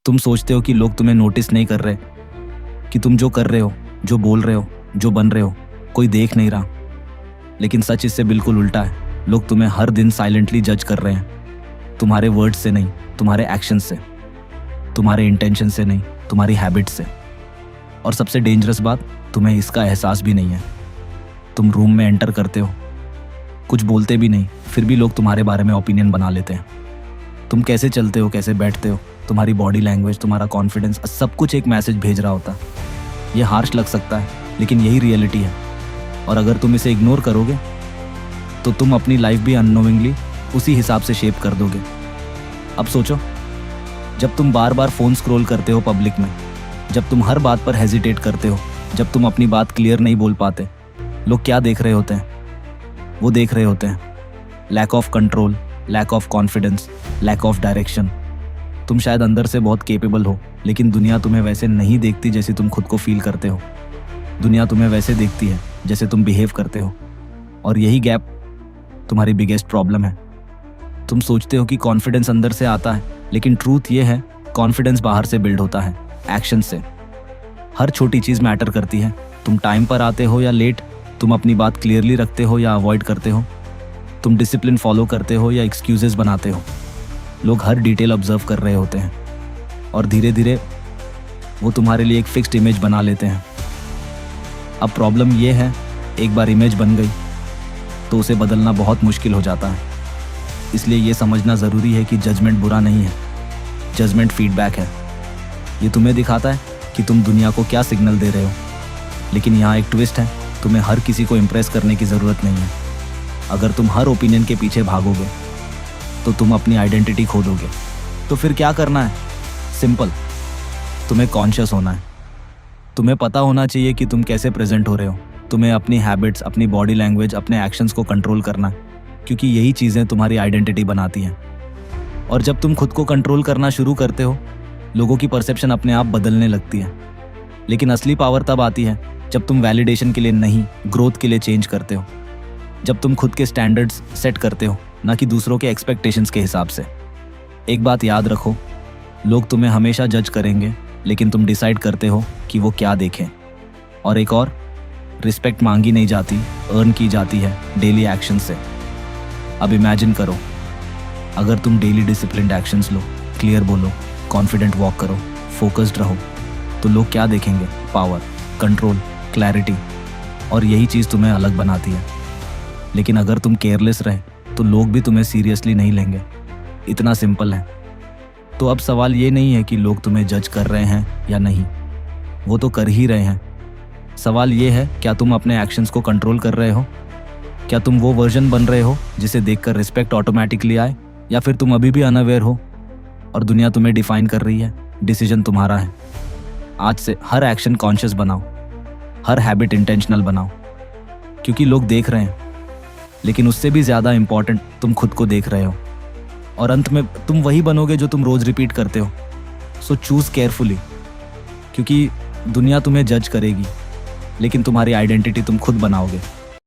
तुम सोचते हो कि लोग तुम्हें नोटिस नहीं कर रहे, कि तुम जो कर रहे हो, जो बोल रहे हो, जो बन रहे हो, कोई देख नहीं रहा। लेकिन सच इससे बिल्कुल उल्टा है। लोग तुम्हें हर दिन साइलेंटली जज कर रहे हैं, तुम्हारे वर्ड्स से नहीं, तुम्हारे एक्शन से, तुम्हारे इंटेंशन से नहीं, तुम्हारी हैबिट से। और सबसे डेंजरस बात, तुम्हें इसका एहसास भी नहीं है। तुम रूम में एंटर करते हो, कुछ बोलते भी नहीं, फिर भी लोग तुम्हारे बारे में ओपिनियन बना लेते हैं। तुम कैसे चलते हो, कैसे बैठते हो, तुम्हारी बॉडी लैंग्वेज, तुम्हारा कॉन्फिडेंस, सब कुछ एक मैसेज भेज रहा होता। ये हार्श लग सकता है, लेकिन यही रियलिटी है। और अगर तुम इसे इग्नोर करोगे तो तुम अपनी लाइफ भी अननोइंगली उसी हिसाब से शेप कर दोगे। अब सोचो, जब तुम बार बार फ़ोन स्क्रॉल करते हो पब्लिक में, जब तुम हर बात पर हेजिटेट करते हो, जब तुम अपनी बात क्लियर नहीं बोल पाते, लोग क्या देख रहे होते हैं? वो देख रहे होते हैं lack of control, lack of confidence, lack of direction. तुम शायद अंदर से बहुत केपेबल हो, लेकिन दुनिया तुम्हें वैसे नहीं देखती जैसे तुम खुद को फील करते हो। दुनिया तुम्हें वैसे देखती है जैसे तुम बिहेव करते हो। और यही गैप तुम्हारी बिगेस्ट प्रॉब्लम है। तुम सोचते हो कि कॉन्फिडेंस अंदर से आता है, लेकिन ट्रूथ ये है, कॉन्फिडेंस बाहर से बिल्ड होता है, एक्शन से। हर छोटी चीज़ मैटर करती है। तुम टाइम पर आते हो या लेट, तुम अपनी बात क्लियरली रखते हो या अवॉइड करते हो, तुम डिसिप्लिन फॉलो करते हो या एक्सक्यूजेस बनाते हो। लोग हर डिटेल ऑब्जर्व कर रहे होते हैं और धीरे धीरे वो तुम्हारे लिए एक फिक्स्ड इमेज बना लेते हैं। अब प्रॉब्लम ये है, एक बार इमेज बन गई तो उसे बदलना बहुत मुश्किल हो जाता है। इसलिए ये समझना ज़रूरी है कि जजमेंट बुरा नहीं है, जजमेंट फीडबैक है। ये तुम्हें दिखाता है कि तुम दुनिया को क्या सिग्नल दे रहे हो। लेकिन यहाँ एक ट्विस्ट है, तुम्हें हर किसी को इम्प्रेस करने की ज़रूरत नहीं है। अगर तुम हर ओपिनियन के पीछे भागोगे तो तुम अपनी आइडेंटिटी खो दोगे। तो फिर क्या करना है? सिंपल, तुम्हें कॉन्शियस होना है। तुम्हें पता होना चाहिए कि तुम कैसे प्रेजेंट हो रहे हो। तुम्हें अपनी हैबिट्स, अपनी बॉडी लैंग्वेज, अपने एक्शंस को कंट्रोल करना है, क्योंकि यही चीज़ें तुम्हारी आइडेंटिटी बनाती हैं। और जब तुम खुद को कंट्रोल करना शुरू करते हो, लोगों की परसेप्शन अपने आप बदलने लगती है। लेकिन असली पावर तब आती है जब तुम वैलिडेशन के लिए नहीं, ग्रोथ के लिए चेंज करते हो। जब तुम खुद के स्टैंडर्ड्स सेट करते हो, ना कि दूसरों के एक्सपेक्टेशंस के हिसाब से। एक बात याद रखो, लोग तुम्हें हमेशा जज करेंगे, लेकिन तुम डिसाइड करते हो कि वो क्या देखें। और एक और, रिस्पेक्ट मांगी नहीं जाती, अर्न की जाती है डेली एक्शन से। अब इमेजिन करो, अगर तुम डेली डिसिप्लिन्ड एक्शंस लो, क्लियर बोलो, कॉन्फिडेंट वॉक करो, फोकस्ड रहो, तो लोग क्या देखेंगे? Power, control, clarity. और यही चीज़ तुम्हें अलग बनाती है। लेकिन अगर तुम केयरलेस रहे तो लोग भी तुम्हें सीरियसली नहीं लेंगे। इतना सिंपल है। तो अब सवाल ये नहीं है कि लोग तुम्हें जज कर रहे हैं या नहीं, वो तो कर ही रहे हैं। सवाल ये है, क्या तुम अपने एक्शंस को कंट्रोल कर रहे हो? क्या तुम वो वर्जन बन रहे हो जिसे देखकर रिस्पेक्ट ऑटोमेटिकली आए, या फिर तुम अभी भी अनअवेयर हो और दुनिया तुम्हें डिफाइन कर रही है? डिसीजन तुम्हारा है। आज से हर एक्शन कॉन्शियस बनाओ, हर हैबिट इंटेंशनल बनाओ, क्योंकि लोग देख रहे हैं, लेकिन उससे भी ज़्यादा इम्पॉर्टेंट तुम खुद को देख रहे हो। और अंत में तुम वही बनोगे जो तुम रोज़ रिपीट करते हो। सो चूज़ केयरफुली, क्योंकि दुनिया तुम्हें जज करेगी, लेकिन तुम्हारी आइडेंटिटी तुम खुद बनाओगे।